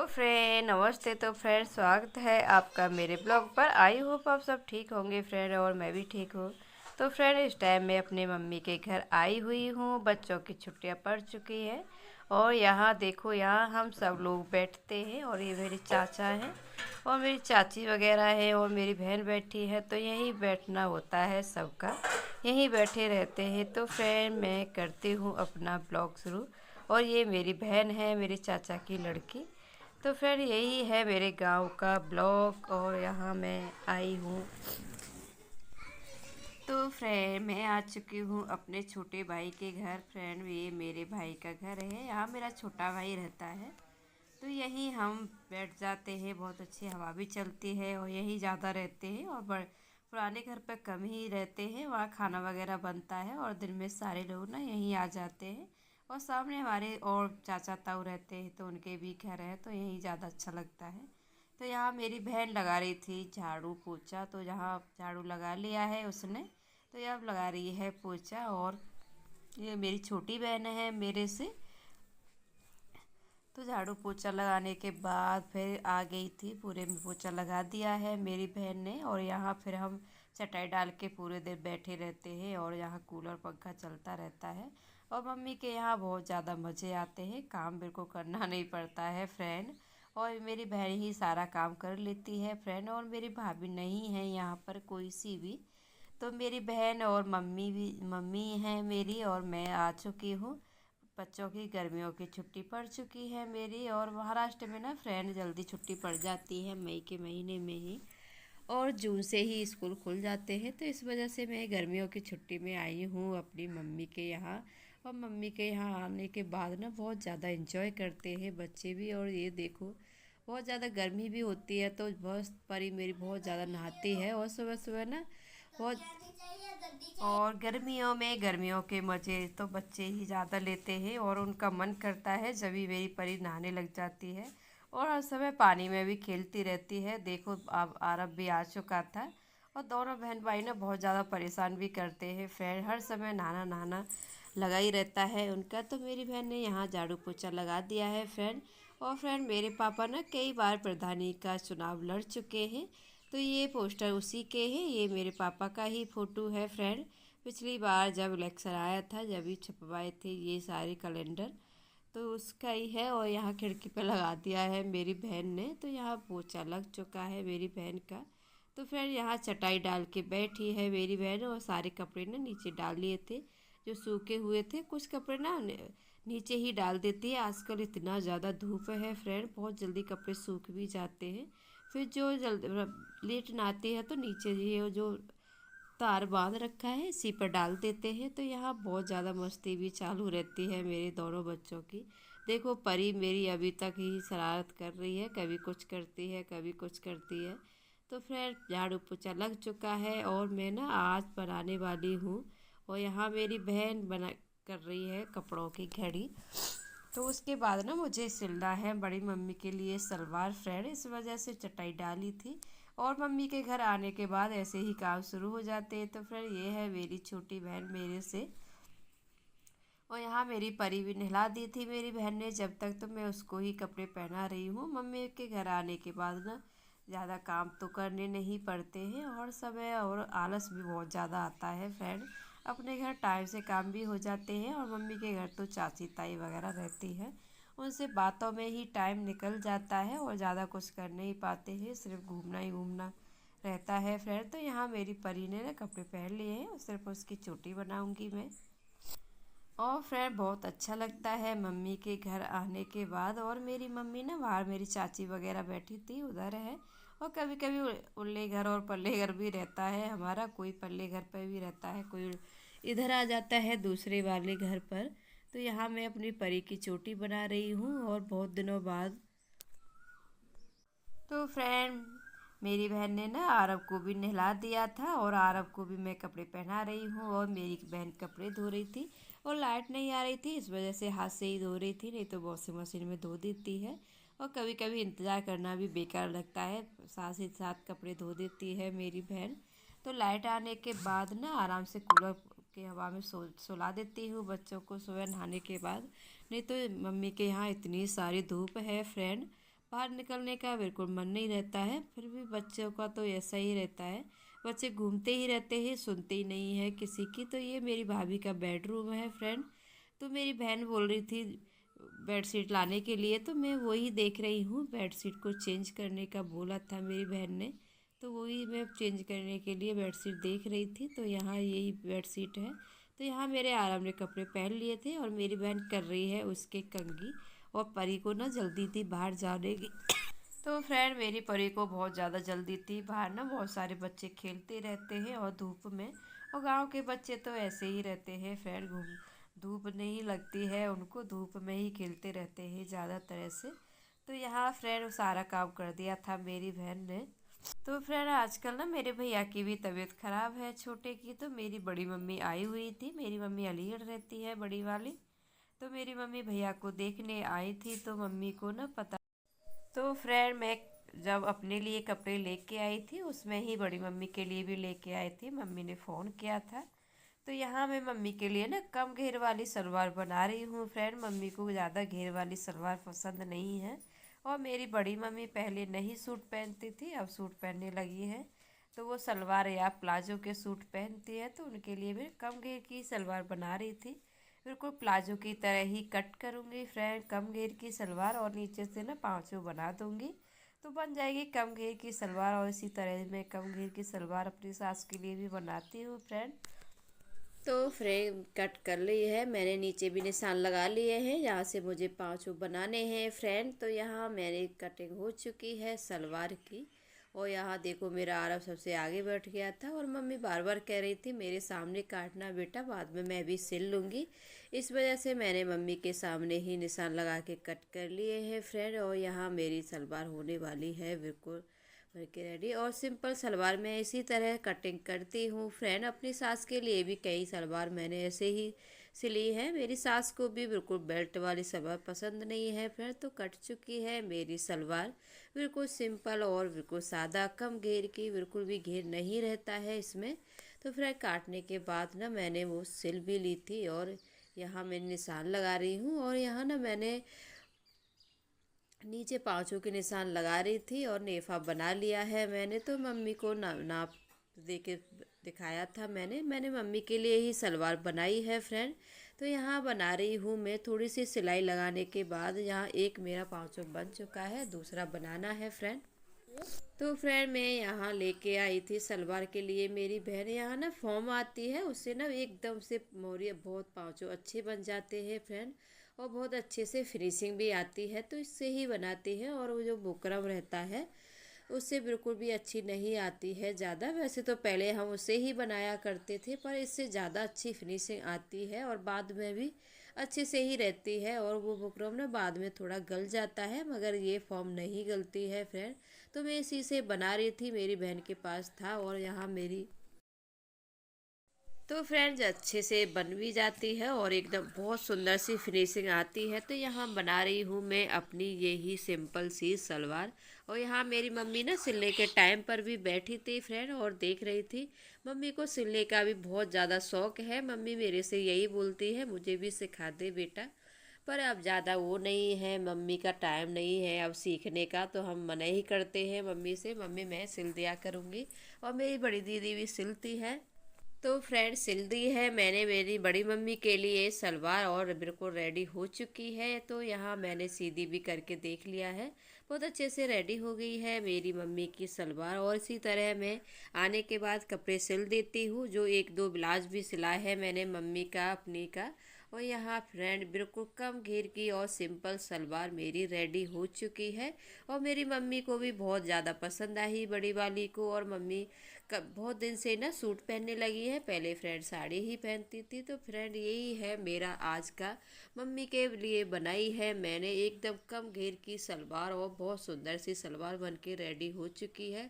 Friend नमस्ते। तो friend स्वागत है आपका मेरे ब्लॉग पर। आई होप आप सब ठीक होंगे फ्रेंड, और मैं भी ठीक हूँ। तो फ्रेंड इस टाइम मैं अपने मम्मी के घर आई हुई हूँ। बच्चों की छुट्टियाँ पड़ चुकी हैं और यहाँ देखो, यहाँ हम सब लोग बैठते हैं और ये मेरे चाचा हैं और मेरी चाची वगैरह है और मेरी बहन बैठी है। तो यहीं बैठना होता है सबका, यहीं बैठे रहते हैं। तो फ्रेंड मैं करती हूँ अपना ब्लॉग शुरू। और ये मेरी बहन है, मेरे चाचा की लड़की। तो फिर यही है मेरे गांव का ब्लॉग और यहाँ मैं आई हूँ। तो फ्रेंड मैं आ चुकी हूँ अपने छोटे भाई के घर। फ्रेंड ये मेरे भाई का घर है, यहाँ मेरा छोटा भाई रहता है। तो यहीं हम बैठ जाते हैं, बहुत अच्छी हवा भी चलती है और यहीं ज़्यादा रहते हैं। और पुराने घर पर कम ही रहते हैं, वहाँ खाना वगैरह बनता है और दिन में सारे लोग ना यहीं आ जाते हैं। और सामने हमारे और चाचा ताऊ रहते हैं तो उनके भी घर है, तो यहीं ज़्यादा अच्छा लगता है। तो यहाँ मेरी बहन लगा रही थी झाड़ू पोछा, तो यहाँ झाड़ू लगा लिया है उसने, तो ये अब लगा रही है पोछा। और ये मेरी छोटी बहन है मेरे से। तो झाड़ू पोछा लगाने के बाद फिर आ गई थी, पूरे में पोछा लगा दिया है मेरी बहन ने। और यहाँ फिर हम चटाई डाल के पूरे दिन बैठे रहते हैं और यहाँ कूलर पंखा चलता रहता है। और मम्मी के यहाँ बहुत ज़्यादा मज़े आते हैं, काम बिल्कुल करना नहीं पड़ता है फ्रेंड। और मेरी बहन ही सारा काम कर लेती है फ्रेंड, और मेरी भाभी नहीं है यहाँ पर कोई सी भी। तो मेरी बहन और मम्मी है मेरी, और मैं आ चुकी हूँ। बच्चों की गर्मियों की छुट्टी पड़ चुकी है मेरी, और महाराष्ट्र में ना फ्रेंड जल्दी छुट्टी पड़ जाती है मई के महीने में ही, और जून से ही स्कूल खुल जाते हैं। तो इस वजह से मैं गर्मियों की छुट्टी में आई हूँ अपनी मम्मी के यहाँ। और मम्मी के यहाँ आने के बाद ना बहुत ज़्यादा इंजॉय करते हैं बच्चे भी। और ये देखो, बहुत ज़्यादा गर्मी भी होती है तो बहुत परी मेरी बहुत ज़्यादा नहाती है और सुबह सुबह ना बहुत। और गर्मियों के मज़े तो बच्चे ही ज़्यादा लेते हैं और उनका मन करता है जब भी मेरी परी नहाने लग जाती है और हर समय पानी में भी खेलती रहती है। देखो अब आरब भी आ चुका था और दोनों बहन भाई ना बहुत ज़्यादा परेशान भी करते हैं फ्रेंड, हर समय नहाना नहाना लगा ही रहता है उनका। तो मेरी बहन ने यहाँ झाड़ू पोछा लगा दिया है फ्रेंड। और फ्रेंड मेरे पापा ना कई बार प्रधानी का चुनाव लड़ चुके हैं, तो ये पोस्टर उसी के हैं। ये मेरे पापा का ही फ़ोटो है फ्रेंड। पिछली बार जब इलेक्शन आया था जब ही छपवाए थे ये सारे कैलेंडर, तो उसका ही है। और यहाँ खिड़की पे लगा दिया है मेरी बहन ने। तो यहाँ पोछा लग चुका है मेरी बहन का। तो फिर यहाँ चटाई डाल के बैठी है मेरी बहन, और सारे कपड़े ना नीचे डाल लिए थे जो सूखे हुए थे। कुछ कपड़े ना नीचे ही डाल देती है, आजकल इतना ज़्यादा धूप है फ्रेंड, बहुत जल्दी कपड़े सूख भी जाते हैं। फिर जो जल्द लेट नहाती है तो नीचे ये जो तार बांध रखा है इसी पर डाल देते हैं। तो यहाँ बहुत ज़्यादा मस्ती भी चालू रहती है मेरे दोनों बच्चों की। देखो परी मेरी अभी तक ही शरारत कर रही है, कभी कुछ करती है कभी कुछ करती है। तो फिर झाड़ू पोछा लग चुका है और मैं ना आज बनाने वाली हूँ। और यहाँ मेरी बहन बना कर रही है कपड़ों की घड़ी। तो उसके बाद ना मुझे सिलना है बड़ी मम्मी के लिए सलवार फ्रेंड, इस वजह से चटाई डाली थी। और मम्मी के घर आने के बाद ऐसे ही काम शुरू हो जाते हैं। तो फिर ये है मेरी छोटी बहन मेरे से। और यहाँ मेरी परी भी नहला दी थी मेरी बहन ने जब तक, तो मैं उसको ही कपड़े पहना रही हूँ। मम्मी के घर आने के बाद ना ज़्यादा काम तो करने नहीं पड़ते हैं और समय और आलस भी बहुत ज़्यादा आता है फ्रेंड। अपने घर टाइम से काम भी हो जाते हैं, और मम्मी के घर तो चाची ताई वगैरह रहती है, उनसे बातों में ही टाइम निकल जाता है और ज़्यादा कुछ कर नहीं पाते हैं, सिर्फ घूमना ही घूमना रहता है फ्रेंड। तो यहाँ मेरी परी ने ना कपड़े पहन लिए हैं, सिर्फ उसकी चोटी बनाऊँगी मैं। और फ्रेंड बहुत अच्छा लगता है मम्मी के घर आने के बाद। और मेरी मम्मी ना बाहर मेरी चाची वगैरह बैठी थी उधर है। और कभी कभी उल्ले घर और पल्ले घर भी रहता है हमारा, कोई पल्ले घर पर भी रहता है, कोई इधर आ जाता है दूसरे वाले घर पर। तो यहाँ मैं अपनी परी की चोटी बना रही हूँ और बहुत दिनों बाद। तो फ्रेंड मेरी बहन ने ना आरब को भी नहला दिया था और आरब को भी मैं कपड़े पहना रही हूँ, और मेरी बहन कपड़े धो रही थी। और लाइट नहीं आ रही थी इस वजह से हाथ से ही धो रही थी, नहीं तो वॉशिंग मशीन में धो देती है। और कभी कभी इंतज़ार करना भी बेकार लगता है, साथ ही साथ कपड़े धो देती है मेरी बहन। तो लाइट आने के बाद ना आराम से कूलर की हवा में सुला देती हूँ बच्चों को सुबह नहाने के बाद। नहीं तो मम्मी के यहाँ इतनी सारी धूप है फ्रेंड, बाहर निकलने का बिल्कुल मन नहीं रहता है। फिर भी बच्चों का तो ऐसा ही रहता है, बच्चे घूमते ही रहते हैं, सुनते ही नहीं है किसी की। तो ये मेरी भाभी का बेडरूम है फ्रेंड। तो मेरी बहन बोल रही थी बेडशीट लाने के लिए, तो मैं वही देख रही हूँ। बेडशीट को चेंज करने का बोला था मेरी बहन ने, तो वही मैं चेंज करने के लिए बेडशीट देख रही थी। तो यहाँ यही बेडशीट है। तो यहाँ मेरे आराम ने कपड़े पहन लिए थे और मेरी बहन कर रही है उसके कंघी। और परी को ना जल्दी थी बाहर जाने की। तो फ्रेंड मेरी परी को बहुत ज़्यादा जल्दी थी। बाहर ना बहुत सारे बच्चे खेलते रहते हैं और धूप में, और गांव के बच्चे तो ऐसे ही रहते हैं फ्रेंड, घूम धूप नहीं लगती है उनको, धूप में ही खेलते रहते हैं ज़्यादा तरह से। तो यहाँ फ्रेंड सारा काम कर दिया था मेरी बहन ने। तो फ्रेंड आजकल ना मेरे भैया की भी तबीयत ख़राब है, छोटे की। तो मेरी बड़ी मम्मी आई हुई थी, मेरी मम्मी अलीगढ़ रहती है बड़ी वाली। तो मेरी मम्मी भैया को देखने आई थी। तो मम्मी को ना पता, तो फ्रेंड मैं जब अपने लिए कपड़े लेके आई थी उसमें ही बड़ी मम्मी के लिए भी लेके आई थी। मम्मी ने फ़ोन किया था। तो यहाँ मैं मम्मी के लिए ना कम घेर वाली सलवार बना रही हूँ फ्रेंड। मम्मी को ज़्यादा घेर वाली सलवार पसंद नहीं है। और मेरी बड़ी मम्मी पहले नहीं सूट पहनती थी, अब सूट पहनने लगी है। तो वो सलवार या प्लाजो के सूट पहनती है। तो उनके लिए भी कम घेर की सलवार बना रही थी। बिल्कुल प्लाजो की तरह ही कट करूँगी फ्रेंड कम घेर की सलवार, और नीचे से ना पाँचों बना दूँगी। तो बन जाएगी कम घेर की सलवार। और इसी तरह मैं कम घेर की सलवार अपनी सास के लिए भी बनाती हूँ फ्रेंड। तो फ्रेम कट कर ली है मैंने, नीचे भी निशान लगा लिए हैं, यहाँ से मुझे पाँचों बनाने हैं फ्रेंड। तो यहाँ मेरी कटिंग हो चुकी है सलवार की। और यहाँ देखो मेरा आरव सबसे आगे बैठ गया था, और मम्मी बार बार कह रही थी मेरे सामने काटना बेटा, बाद में मैं भी सिल लूँगी। इस वजह से मैंने मम्मी के सामने ही निशान लगा के कट कर लिए हैं फ्रेंड। और यहाँ मेरी सलवार होने वाली है बिल्कुल भर के रेडी। और सिंपल सलवार मैं इसी तरह कटिंग करती हूँ फ्रेंड। अपनी सास के लिए भी कई सलवार मैंने ऐसे ही सिली है। मेरी सास को भी बिल्कुल बेल्ट वाली सलवार पसंद नहीं है फ्रेंड। तो कट चुकी है मेरी सलवार बिल्कुल सिंपल और बिल्कुल सादा, कम घेर की, बिल्कुल भी घेर नहीं रहता है इसमें। तो फ्रेंड काटने के बाद ना मैंने वो सिल भी ली थी, और यहाँ मैं निशान लगा रही हूँ। और यहाँ ना मैंने नीचे पाँचों के निशान लगा रही थी और नेफा बना लिया है मैंने। तो मम्मी को नाप दे के दिखाया था मैंने मम्मी के लिए ही सलवार बनाई है फ्रेंड। तो यहाँ बना रही हूँ मैं। थोड़ी सी सिलाई लगाने के बाद यहाँ एक मेरा पाँचों बन चुका है, दूसरा बनाना है फ्रेंड। तो फ्रेंड मैं यहाँ लेके आई थी सलवार के लिए, मेरी बहन यहाँ ना फॉर्म आती है, उससे ना एकदम से मोरी बहुत पाँचों अच्छे बन जाते हैं फ्रेंड। और बहुत अच्छे से फिनिशिंग भी आती है, तो इससे ही बनाती है। और वो जो बुकरम रहता है उससे बिल्कुल भी अच्छी नहीं आती है ज़्यादा। वैसे तो पहले हम उससे ही बनाया करते थे, पर इससे ज़्यादा अच्छी फिनिशिंग आती है और बाद में भी अच्छे से ही रहती है। और वो बुकरम ना बाद में थोड़ा गल जाता है, मगर ये फॉर्म नहीं गलती है फ्रेंड। तो मैं इसी से बना रही थी, मेरी बहन के पास था। और यहाँ मेरी तो फ्रेंड्स अच्छे से बन भी जाती है और एकदम बहुत सुंदर सी फिनिशिंग आती है। तो यहाँ बना रही हूँ मैं अपनी यही सिंपल सी सलवार। और यहाँ मेरी मम्मी ना सिलने के टाइम पर भी बैठी थी फ्रेंड और देख रही थी। मम्मी को सिलने का भी बहुत ज़्यादा शौक़ है। मम्मी मेरे से यही बोलती है मुझे भी सिखा दे बेटा, पर अब ज़्यादा वो नहीं है, मम्मी का टाइम नहीं है अब सीखने का। तो हम मना ही करते हैं मम्मी से, मम्मी मैं सिल दिया करूँगी। और मेरी बड़ी दीदी भी सिलती है। तो फ्रेंड सिल दी है मैंने मेरी बड़ी मम्मी के लिए सलवार, और बिल्कुल रेडी हो चुकी है। तो यहाँ मैंने सीधी भी करके देख लिया है, बहुत अच्छे से रेडी हो गई है मेरी मम्मी की सलवार। और इसी तरह मैं आने के बाद कपड़े सिल देती हूँ। जो एक दो ब्लाउज भी सिला है मैंने मम्मी का अपनी का। और यहाँ फ्रेंड बिल्कुल कम घेर की और सिंपल सलवार मेरी रेडी हो चुकी है। और मेरी मम्मी को भी बहुत ज़्यादा पसंद आई बड़ी वाली को। और मम्मी बहुत दिन से ना सूट पहनने लगी है, पहले फ्रेंड साड़ी ही पहनती थी। तो फ्रेंड यही है मेरा आज का मम्मी के लिए बनाई है मैंने एकदम कम घेर की सलवार। और बहुत सुंदर सी सलवार बन के रेडी हो चुकी है,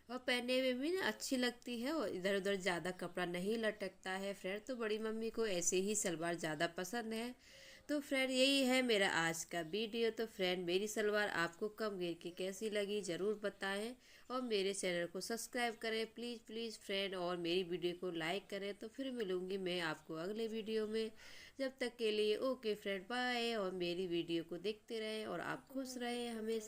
और पहनने में भी ना अच्छी लगती है, और इधर उधर ज़्यादा कपड़ा नहीं लटकता है फ्रेंड। तो बड़ी मम्मी को ऐसे ही सलवार ज़्यादा पसंद है। तो फ्रेंड यही है मेरा आज का वीडियो। तो फ्रेंड मेरी सलवार आपको कम घेर की कैसी लगी ज़रूर बताएं, और मेरे चैनल को सब्सक्राइब करें प्लीज़ प्लीज़ फ्रेंड, और मेरी वीडियो को लाइक करें। तो फिर मिलूँगी मैं आपको अगले वीडियो में। जब तक के लिए ओके फ्रेंड, बाय। और मेरी वीडियो को देखते रहें और आप खुश रहें हमेशा।